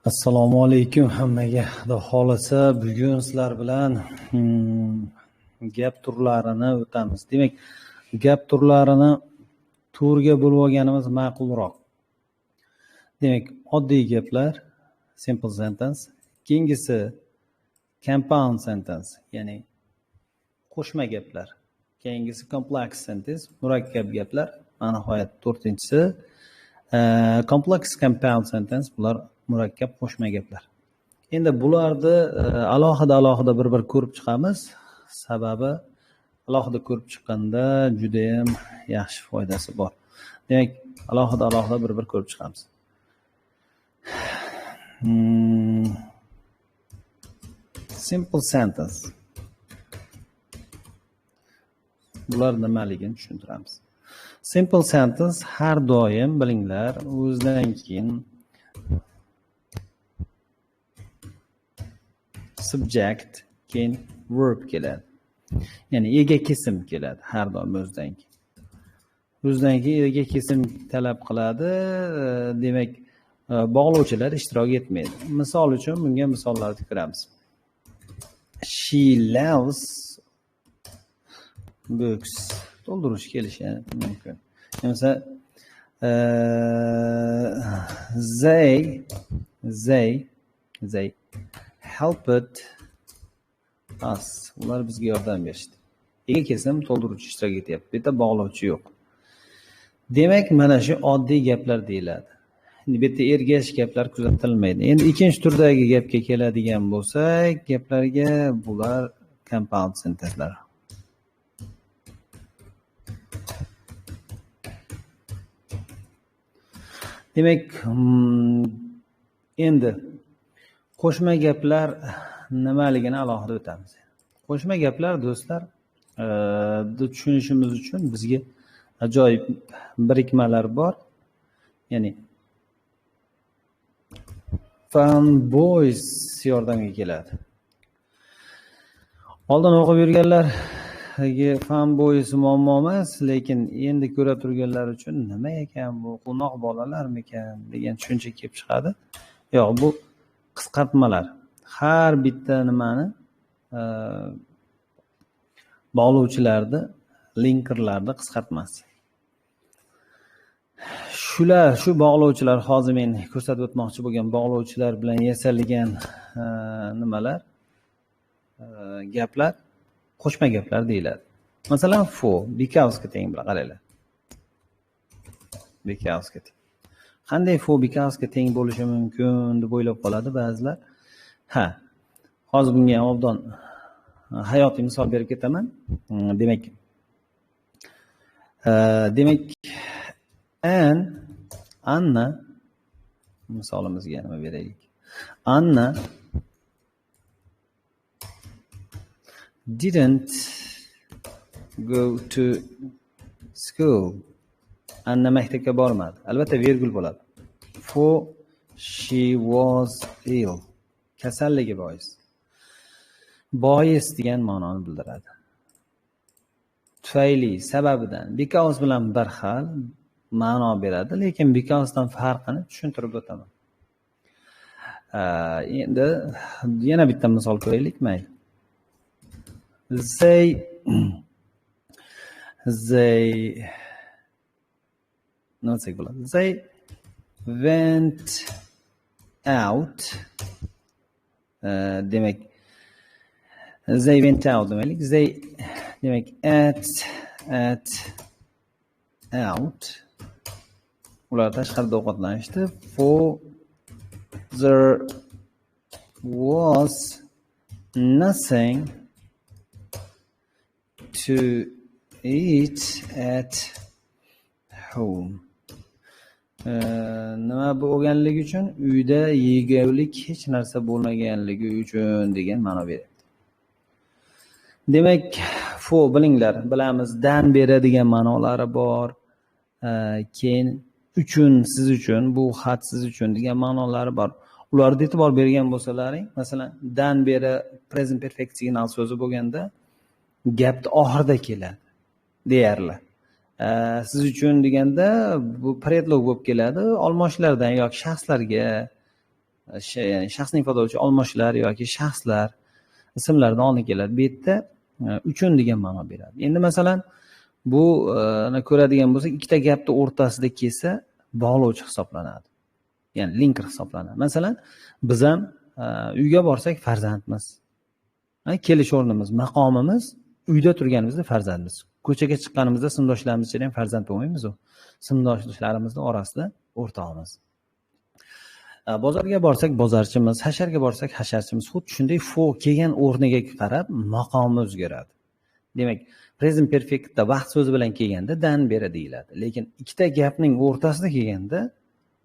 Assalomu alaykum hammaga. Xudo xolasa bugun sizlar bilan gap turlarini o'tamiz. Demak, gap turlarini turga bo'lib olganimiz ma'qulroq. Demak, oddiy gaplar, simple sentence, keyingisi compound sentence, ya'ni qo'shma gaplar. Keyingisi complex sentence, murakkab gaplar. Va nihoyat to'rtinchisi complex compound sentence, bular murakkab qo'shma gaplar. Endi bularni alohida bir ko'rib chiqamiz. Sababi alohida ko'rib chiqqanda juda ham yaxshi foydasi bor. Demak, alohida bir ko'rib chiqamiz. Simple sentence. Bular nimaligini tushuntiramiz. Simple sentence har doim bilinglar, o'zidan keyin subject, keyin verb keladi. Ya'ni ega kesim keladi har doim o'zidan keyin. O'zidan keyin ega kesim talab qiladi. Demak, bog'lovchilar ishtirok etmaydi. Misol uchun bunga misollarni ko'ramiz. She loves books. To'ldirish kelishi mumkin. Mesela they helped us. Ular bizga yordam berishdi. Ega kesim to'ldiruvchi ishtirok etyapti. Bu yerda bog'lovchi yo'q. Demak, mana shu oddiy gaplar deyiladi. Endi bu yerda ergash gaplar kuzatilmaydi. Endi ikkinchi turdagi gapga keladigan bo'lsak, gaplarga bular compound sentencelar. Demak, endi qo'shma gaplar nimaligini alohida o'tamiz. Qo'shma gaplar do'stlar, tushunishimiz uchun bizga ajoyib birikmalar bor. Ya'ni fanboys yordamga keladi. Oldin o'qib yurganlarga fanboys muammo emas, lekin endi ko'ra turganlar uchun nima ekan bu, qo'noq bolalarmikan degan tushuncha kelib chiqadi. Yo'q, bu qisqartmalar. Har bitta nimani bog'lovchilarni, linkerlarni qisqartmasi. Shu bog'lovchilar, hozir men ko'rsatib o'tmoqchi bo'lgan bog'lovchilar bilan yasalgan nimalar, gaplar qo'shma gaplar deyiladi. Masalan, for, because ga teng bilan qaranglar. Because ga teng. Qanday for, because ga teng bo'lishi mumkin deb o'ylab qoladi ba'zilar. Hozir bunga obdon hayotiy misol berib ketaman. Demak, Anna misolimizga nima beraylik? Anna didn't go to school. Anna maktabga bormadi. Albatta virgul bo'ladi. For she was ill. Kasalligi bois. Bois degan ma'noni bildiradi. Tufayli, sababidan. Because bilan bir xil ma'no beradi, lekin because dan farqini tushuntirib o'taman. Endi yana bitta misol ko'raylik, mayli. They went out. Demak, they went out demaylik. Demak, out. Ular tashqarida ovqatlanishdi. For there was nothing to eat at home. Nima bo'lganligi uchun? Uyda yegulik hech narsa bo'lmaganligi uchun degan ma'no beradi. Demak, for bilinglar, bilamiz, dan beradigan ma'nolari bor. Keyin uchun, siz uchun, bu xat siz uchun degan ma'nolari bor. Ularga e'tibor bergan bo'lsalaring, masalan, dan beri present perfect signal so'zi bo'lganda gapni oxirida keladi deyarli. Siz uchun deganda bu predlog bo'lib keladi. Olmoshlardan yoki shaxslarga ya'ni shaxsni ifodalovchi olmoshlar yoki shaxslar ismlaridan oldin keladi. Bu yerda uchun degan ma'no beradi. Endi masalan bu ko'radigan bo'lsak, ikkita gapni o'rtasida kelsa bog'lovchi hisoblanadi. Ya'ni linker hisoblanadi. Masalan, biz ham uyga borsak farzandmiz. Kelish o'rnimiz, maqomimiz uyda turganimizda farzandmiz. Ko'chaga chiqqanimizda sinfdoshlarimiz ichida ham farzand bo'lmaymiz u. Sinfdoshlarimizning orasida o'rtog'imiz. Bozorga borsak bozorchimiz, hasharga borsak hasharchimiz. Xuddi shunday for kelgan o'rniga qarab maqomi o'zgaradi. Demak, present perfectda vaqt so'zi bilan kelganda dan beri deyiladi. Lekin ikkita gapning o'rtasida kelganda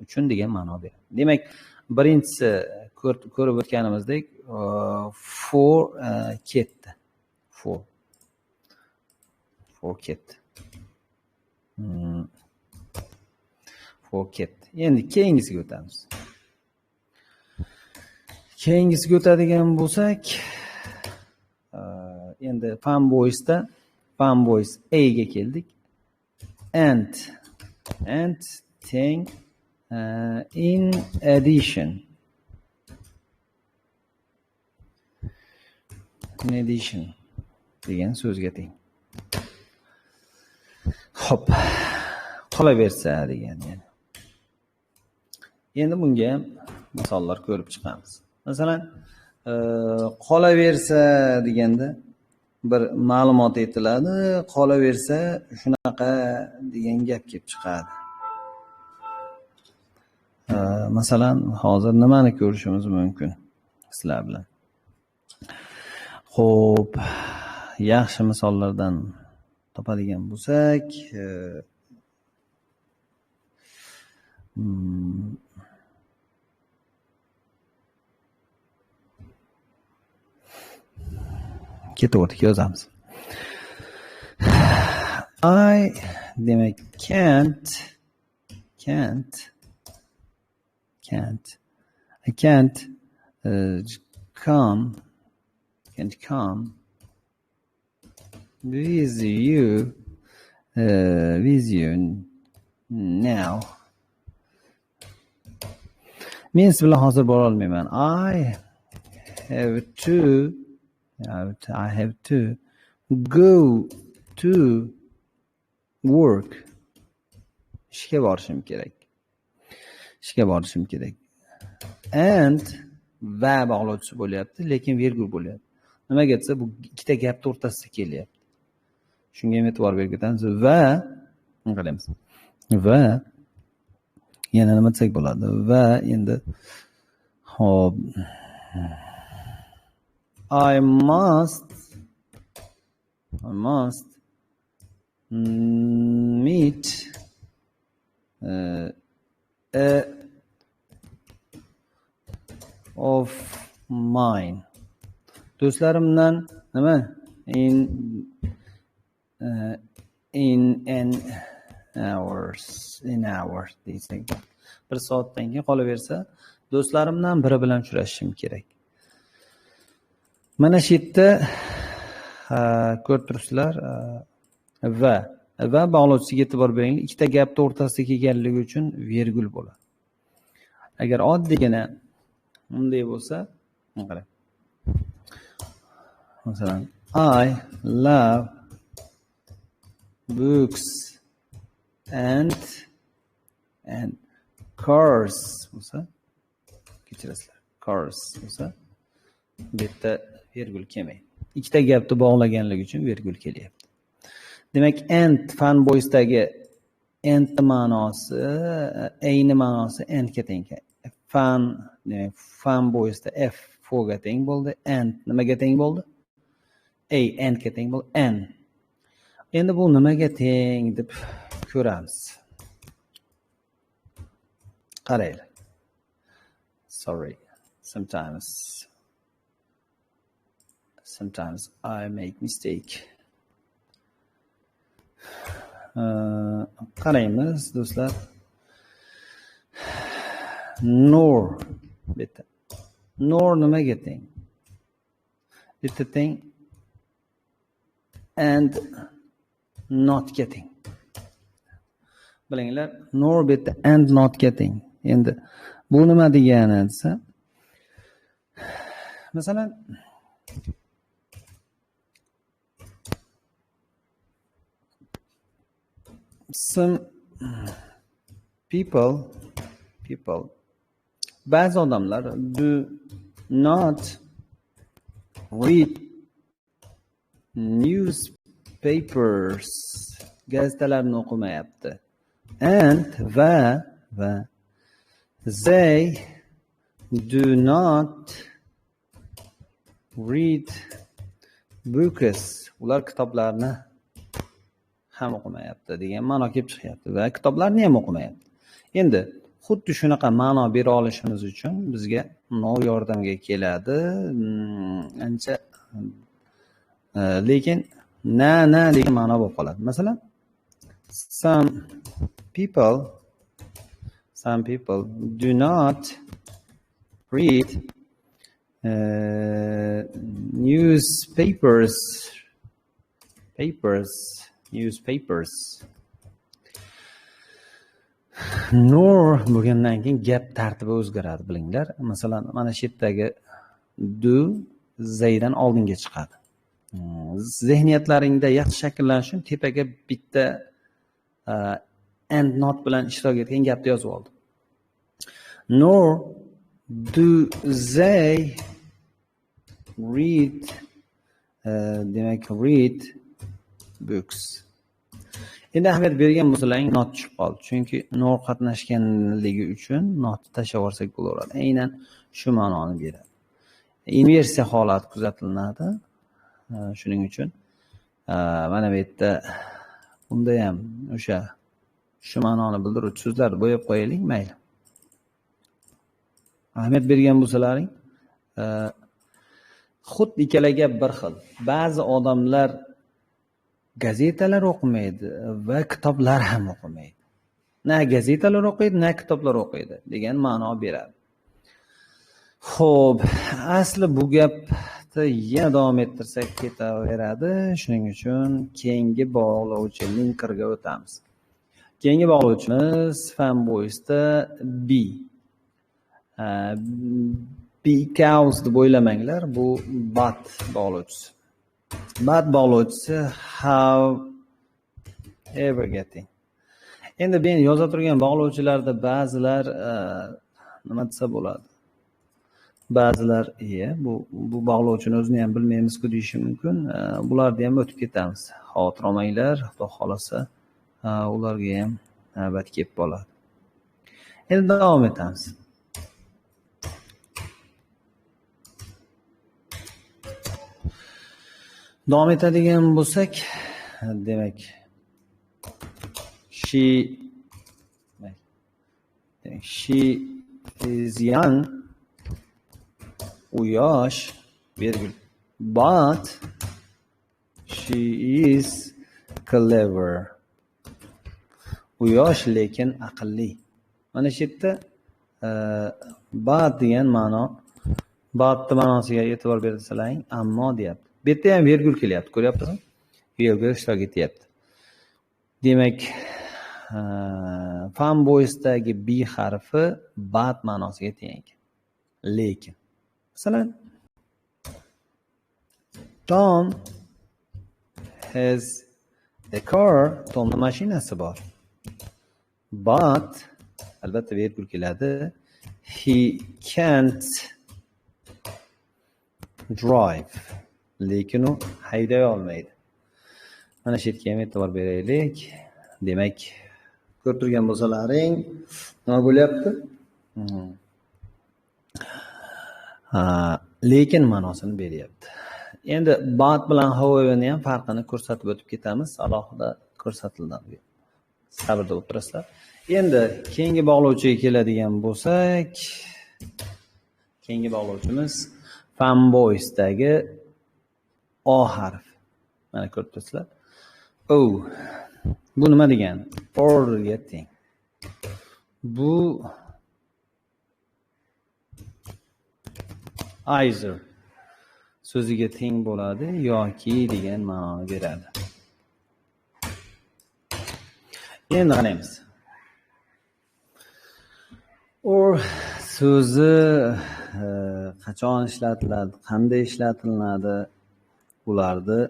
uchun degan ma'no beradi. Demak, birinchisi ko'rib o'tganimizdek for ketdi. For ketdi. For ketdi. Endi keyingisiga o'tamiz. Keyingisiga o'tadigan bo'lsak, endi fanboysda fanboys A ga keldik. And teng in addition. In addition degan so'zga teng. Xo'p, qolaversa degan yani. Endi bunga ham misollar ko'rib chiqamiz. Masalan, qolaversa deganda bir ma'lumot aytiladi, qolaversa shunaqa degan gap kelib chiqadi. Masalan, hozir nimani ko'rishimiz mumkin sizlar bilan? Xo'p, yaxshi misollardan topadigan bo'lsak, ketaverdik, yozamiz. I demak I can't come with you now. Men siz bilan hozir bora olmayman. I have to go to work. Ishga borishim kerak. And va bog'lovchisi bo'lyapti, lekin virgul bo'lyapti. Nimaga desa, bu ikkita gapning o'rtasida kelyapti. Shunga ham e'tibor berib ketamiz. Va qaraymiz. Va yana nima desak bo'ladi? Va endi hop I must meet of mine. Do'stlarimdan nima? In an hours desak. Bir soatdan keyin qolaversa, do'stlarimdan biri bilan uchrashishim kerak. Mana shu yerda ko'rib turibsizlar, va bog'lovchisiga e'tibor bering. Ikkita gapning o'rtasida kelganligi uchun virgul bo'ladi. Agar oddiygina bunday bo'lsa, qarang. Masalan, I love books and cars bo'lsa, kechirasizlar. Cars bo'lsa, bu yerda virgul kelmaydi. Ikkita gapni bog'laganligi uchun virgul kelyapti. Demak, and fanboysdagi and ma'nosi, a ma'nosi and ga teng. Fanboysda f for ga teng bo'ldi, and nimaga teng bo'ldi? A and ga teng bo'ldi, n. Endi bu nimaga teng deb ko'ramiz. Qaraylar. Sorry. Sometimes I make mistake. Qaraymiz do'stlar. Nor bitta. Nor nimaga teng? Bitta teng and not getting. Bilinglar, nor bitta and not getting. Endi bu nima degani desa, masalan some people ba'zi odamlar do not read newspapers, gazetalarni o'qimayapti. And va they do not read books, ular kitoblarni ham o'qimayapti degan ma'no kelib chiqyapti va kitoblarni ham o'qimayapti. Endi xuddi shunaqa ma'no bera olishimiz uchun bizga no yordamga keladi. Ancha lekin na degan ma'no bo'lib qoladi. Masalan, some people do not read newspapers. Nor bo'lgandan keyin gap tartibi o'zgaradi, bilinglar. Masalan, mana shu yerdagi do zaydan oldinga chiqadi. Zehniyatlaringda yaxshi shakllanish uchun tepaga bitta and not bilan ishtirok etgan gapni yozib oldim. Nor do they read demak read books. Endi ahamiyat bergan bo'lsalaring not tushib qoldi. Chunki nor qatnashganligi uchun notni tashlab yuborsak bo'laveradi. Aynan shu ma'noni beradi. Inversiya holati kuzatiladi. Shuning uchun mana bu yerda unda ham o'sha shu ma'noni bildiruvchi so'zlarni bo'yab qo'yaylik, mayli. Ahamiyat bergan bo'lsalaring, xuddi ikkala gap bir xil. Ba'zi odamlar gazetalar o'qimaydi va kitoblar ham o'qimaydi. Na gazetalar o'qiydi, na kitoblar o'qiydi degan ma'no beradi. Xo'p, asli bu gapni yana davom ettirsak ketaveradi. Shuning uchun keyingi bog'lovchi linkerga o'tamiz. Keyingi bog'lovchimiz fanboysda be. Because deb o'ylamanglar, bu but bog'lovchisi. But bog'lovchisi however getting. Endi men yoza turgan bog'lovchilarda ba'zilar nima desa bo'ladi? Ba'zilar bu bog'lovchini o'zini ham bilmaymiz-ku deyishi mumkin. Bularni ham o'tib ketamiz. Xavotir olmanglar, Xudo xolasa ularga ham navbat kelib qoladi. Endi davom etamiz. Davom etadigan bo'lsak, demak she is young, u yosh, virgül, but she is clever. U yosh lekin aqlli. Mana shu yerda but degan ma'no, but ma'nosiga e'tibor bersalaring, ammo deyapti. Bu yerda ham virgül kelyapti, ko'ryapsizmi? Virgül ishtirok etyapti. Demak, fanboysdagi be harfi but ma'nosiga teng ekan. Lekin masalan, Tom has a car. Tomning mashinasi bor. But albatta virgül keladi. He can't drive. Lekin u hayday olmaydi. Mana shu yerga ham e'tibor beraylik. Demak, ko'rib turgan bo'lsalaring, nima bo'lyapti? Lekin ma'nosini beryapti. Endi but bilan however'ni ham farqini ko'rsatib o'tib ketamiz. Alohida ko'rsatiladi. Sabrda o'tirasizlar. Endi keyingi bog'lovchiga keladigan bo'lsak, keyingi bog'lovchimiz fanboysdagi O harfi. Mana ko'rib turibsizlar. Bu nima degani? Orga teng. Bu either so'ziga teng bo'ladi yoki degan ma'noni beradi. Endi qaraymiz. Or so'zi qachon ishlatiladi, qanday ishlatiladi, ularni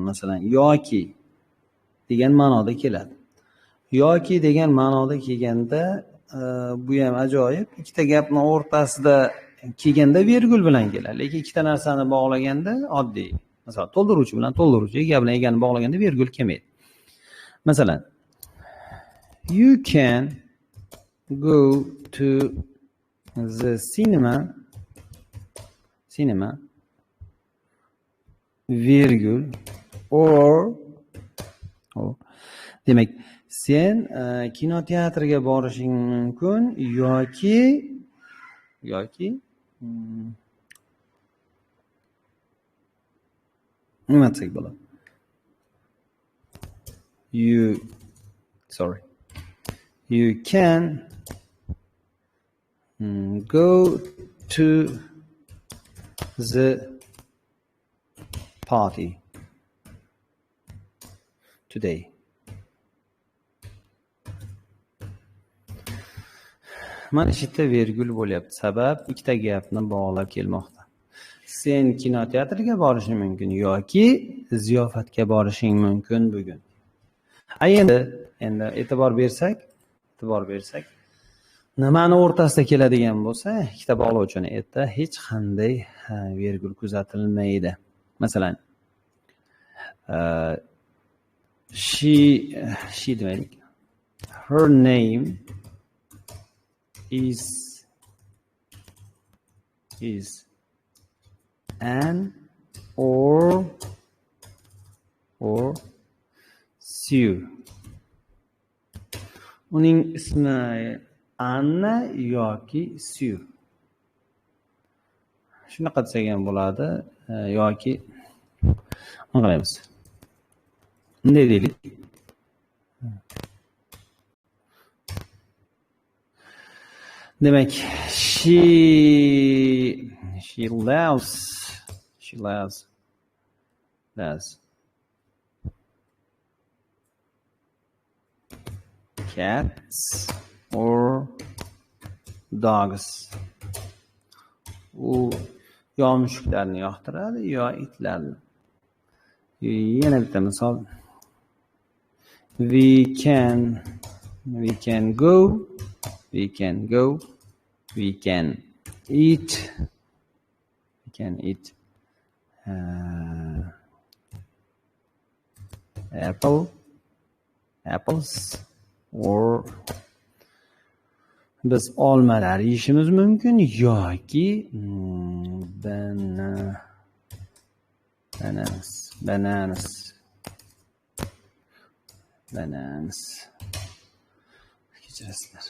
masalan yoki degan ma'noda keladi. Yoki degan ma'noda kelganda bu ham ajoyib. Ikkita gapning o'rtasida kelganda virgul bilan keladi. Lekin ikkita narsani bog'laganda oddiy. Masalan, to'ldiruvchi bilan to'ldiruvchi, ega bilan egani bog'laganda virgul kelmaydi. Masalan, you can go to the cinema virgül or demak, sen kinoteatrga borishing mumkin yoki nima desak bo'ladi? You can go to the party today. Mana shu yerda virgul bo'lyapti. Sabab ikkita gapni bog'lab kelmoqda. Sen kinoteatrga borishing mumkin yoki ziyofatga borishing mumkin bugun. Endi e'tibor bersak, nimani o'rtasida keladigan bo'lsa, ikkita bog'lovchini erta hech qanday virgul kuzatilmaydi. Masalan, she demaylik. Her name is Anne or Sue. Uning ismi Anna yoki Sue. Shunaqa desak ham bo'ladi yoki nima qilamiz? Bunday deylik. Demak, she loves cats or dogs. U yo mushuklarni yoqtiradi yo itlarni. Yana bitta misol. We can go, we can eat apples or biz olmalar yeyishimiz mumkin yoki bananas kechirasizlar.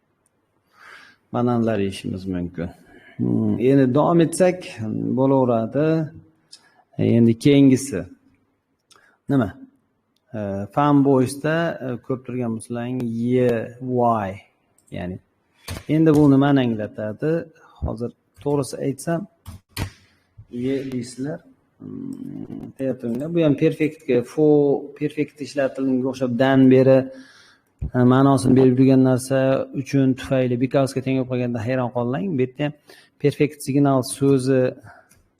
Bananas. Bananlar yeyishimiz mumkin. Endi davom etsak bo'laveradi. Endi keyingisi. Nima? Fanboysda ko'p turgan bo'lsalaring y, ya'ni endi bu nimani anglatadi? Hozir to'g'risi aytsam, deysizlar. Bu ham perfektga, perfekt ishlatilganga o'xshab dan beri ma'nosini berib yurgan narsa uchun tufayli because-ga teng bo'lib qolganda hayron qolmang. Bu yerda ham perfect signal so'zi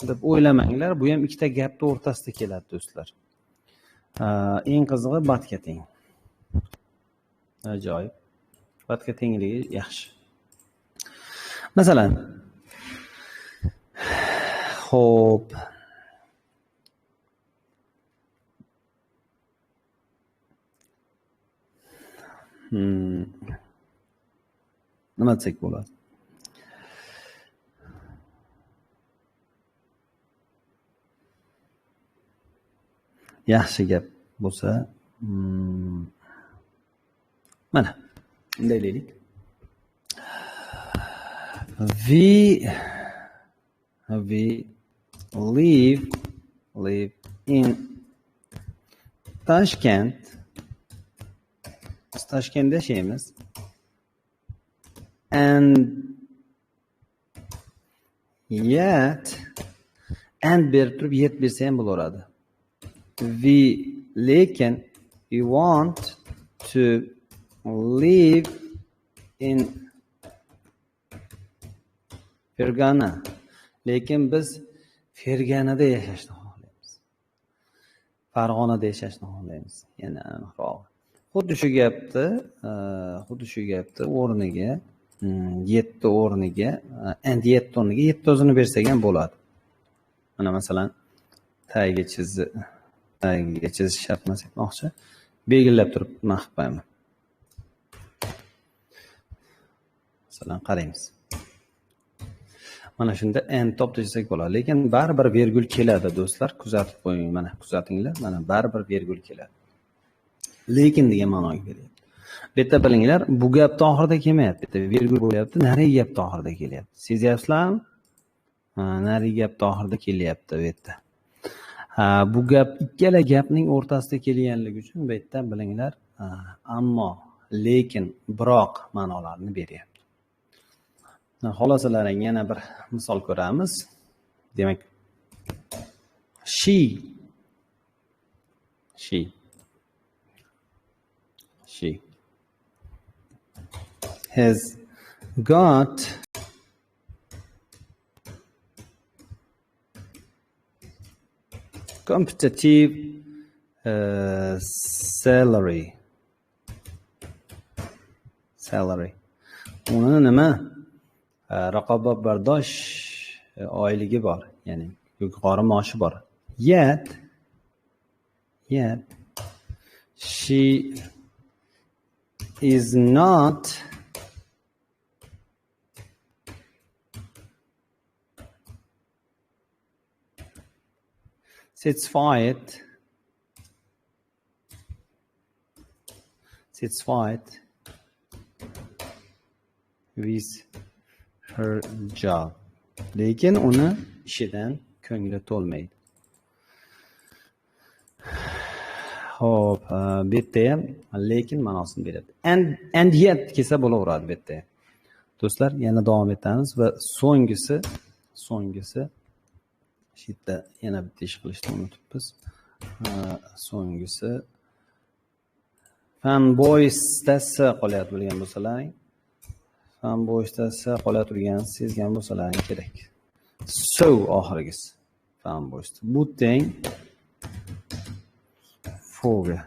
deb o'ylamanglar. Bu ham ikkita gapning o'rtasida keladi, do'stlar. Eng qizig'i batga teng. Ajoyib. Batga tengligi yaxshi. Masalan, xo'p. Nima desak bo'ladi? Yaxshi gap bo'lsa, mana bunday deylik. We live in Tashkent Biz Toshkentda yashaymiz. And yet and berib turib yet bersa ham bo'laveradi. Lekin we want to live in Fergana. Lekin biz Ferganada yashashni xohlaymiz. Farg'onada yashashni xohlaymiz. Yana aniqroq. Xuddi shu gapni o'rniga yetti o'rniga and yetti o'rniga yetti o'zini bersak ham bo'ladi. Mana masalan tagiga chizish shart emas aytmoqchi. Belgilab turib nima qilib qo'yaman. Masalan qaraymiz. Mana shunda and top desak bo'ladi, lekin baribir virgul keladi do'stlar. Kuzatib qo'ying, mana kuzatinglar. Mana baribir virgul keladi. Lekin degan ma'noga kelyapti. Bu yerda bilinglar, bu gapni oxirida kelmayapti. Bu yerda virgul bo'lyapti, narigi gapni oxirida kelyapti. Sezyapsizlarmi? Narigi gapni oxirida kelyapti bu yerda. Bu gap ikkala gapning o'rtasida kelganligi uchun bu yerda bilinglar, ammo, lekin, biroq ma'nolarini beryapti. Xulosalaring yana bir misol ko'ramiz. Demak, she has got competitive salary. Uni nima? Raqobatbardosh oyligi bor, ya'ni yuqori maoshi bor. Yet she is not satisfied with her job. Lekin uni ishidan ko'ngli to'lmaydi. Xo'p, bu yerda ham lekin ma'nosini beradi. And yet kelsa bo'laveradi bu yerda. Do'stlar, yana davom etamiz va so'nggisi shu yerda yana bitta ish qilishni unutibmiz. So'nggisi fanboystasi qolyapti bilgan bo'lsalaring. Fanboystasi qolaturganini sezgan bo'lsalaring kerak. So oxirgisi. Fanboyst. Bu teng foga.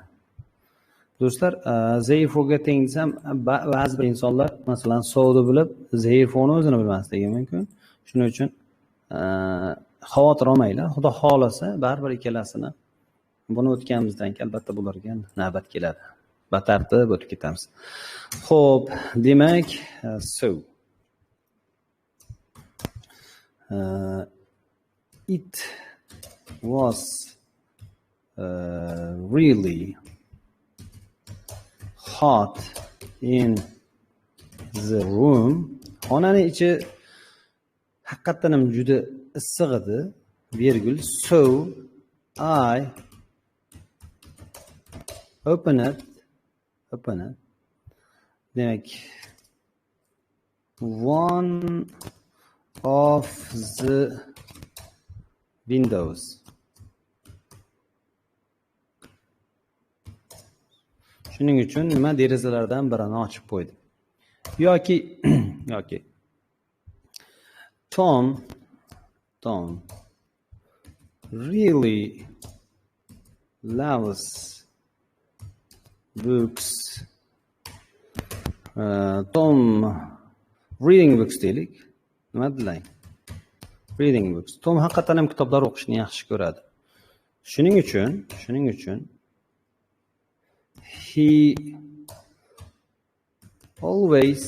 Do'stlar, zayfoga teng desam, ba'zi bir insonlar masalan sovni bilib, zayfoni o'zini bilmasligi mumkin. Shuning uchun xavotir olmanglar. Xudo xolasa, baribir ikkalasini buni o'tganimizdan keyin albatta bularga navbat keladi. Batartib o'tib ketamiz. Xo'p, demak, so it was really hot in the room. Xonaning ichi haqiqatan ham juda issiq edi. Virgul. So I open it. Demak, one of the windows. Shuning uchun nima derazalardan birini ochib qo'ydim. Yoki Tom really loves books. Tom reading books deylik. Nima deylik? Reading books. Tom haqiqatan ham kitoblar o'qishni yaxshi ko'radi. Shuning uchun he always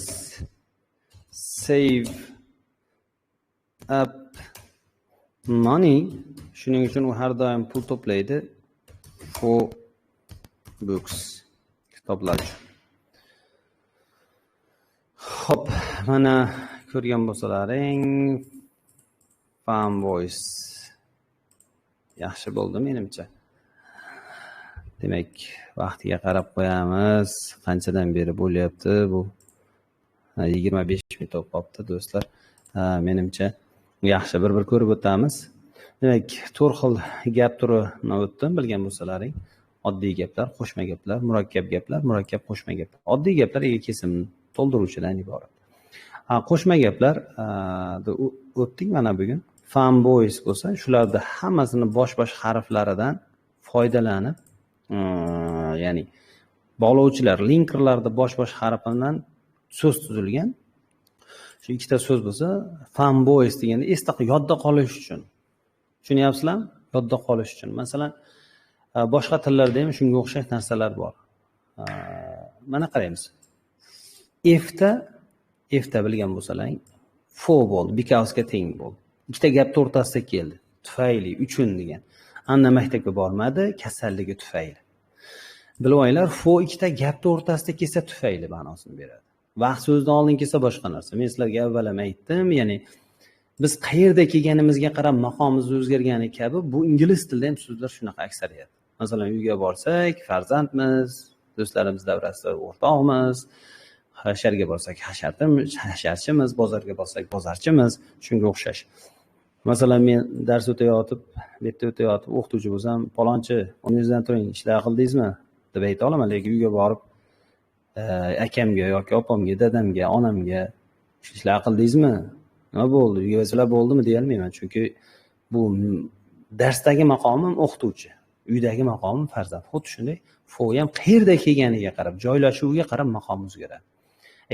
save up money. Shuning uchun u har doim pul to'playdi for books. Kitoblar uchun. Hop, mana ko'rgan bo'lsalaring, fanboys yaxshi bo'ldi menimcha. Demak, vaqtiga qarab qo'yamiz. Qanchadan beri bo'lyapti bu? 25 minut bo'lib qolibdi do'stlar. Menimcha yaxshi bir ko'rib o'tamiz. Demak, 4 xil gap turini o'tdim, bilgan bo'lsalaring. Oddiy gaplar, qo'shma gaplar, murakkab gaplar, murakkab qo'shma gaplar. Oddiy gaplar ega kesim to'ldiruvchidan iborat. Qo'shma gaplar o'tdik mana bugun. Fanboys bo'lsa, shularda hammasini bosh harflaridan foydalanib, ya'ni bog'lovchilar, linkerlarda bosh harfidan so'z tuzilgan. Shu ikkita so'z bo'lsa, fanboys deganda yodda qolish uchun. Tushunyapsizlarmi? Yodda qolish uchun. Masalan, boshqa tillarda ham shunga o'xshash narsalar bor. Mana qaraymiz. If'da bilgan bo'lsalaring, for bo'ldi, because ga teng bo'ldi. Ikkita gapning o'rtasida keldi. Tufayli, uchun degan. Anna maktabga bormadi, kasalligi tufayli. Bilib olinglar, for ikkita gapning o'rtasida kelsa tufayli ma'nosini beradi. Vaqt so'zdan oldin kelsa boshqa narsa. Men sizlarga avval ham aytdim, ya'ni biz qayerda kelganimizga qarab maqomimiz o'zgargani kabi, bu ingliz tilida ham so'zlar shunaqa aksariyat. Masalan, uyga borsak, farzandmiz, do'stlarimiz davrasida o'rtoqmiz, hasharga borsak, hasharchimiz, bozorga borsak, bozorchimiz, shunga o'xshash. Masalan, men dars o'tayotib, bitta o'tayotib, o'qituvchi bo'lsam, palonchi, o'rningizdan turing, ishlar qildingizmi deb ayta olaman, lekin uyga borib akamga yoki opamga, dadamga, onamga ishlar qildingizmi? Nima bo'ldi? Uyga sizlar bo'ldimi deya olmayman, chunki bu darsdagi maqomim o'qituvchi, uydagi maqomim farzand. Xuddi shunday, for ham qayerda kelganiga qarab, joylashuviga qarab maqom o'zgaradi.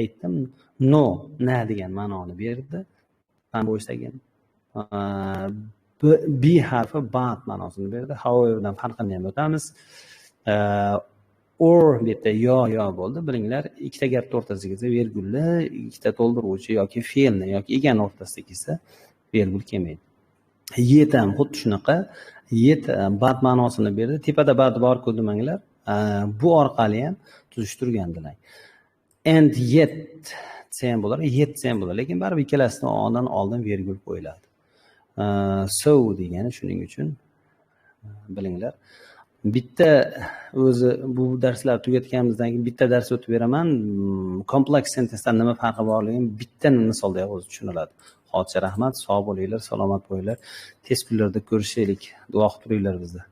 Aytdim, no, na degan ma'noni berdi. Fanboysdagi B harfi but ma'nosini berdi. However'dan farqini ham o'tamiz. Or bitta yo bo'ldi. Bilinglar, ikkita gap o'rtasiga kelsa vergulli, ikkita to'ldiruvchi yoki fe'lni yoki egani o'rtasiga kelsa vergul kelmaydi. Yet ham xuddi shunaqa. Yet but ma'nosini berdi. Tepada but bor-ku demanglar. Bu orqali ham tuzishtirgandilar. And yet ham bo'lar, yet ham bo'lar, lekin baribir ikkalasidan oldin vergul qo'yiladi. So degani shuning uchun bilinglar. Bitta o'zi bu darslar tugatganimizdan keyin bitta dars o'tib beraman. Kompleks sentencedan nima farqi borligini bitta misolda o'zi tushuniladi. Hozir rahmat, sog' bo'linglar, salomat bo'linglar. Tez kunlarda ko'rishaylik. Duo qilib turinglar bizga.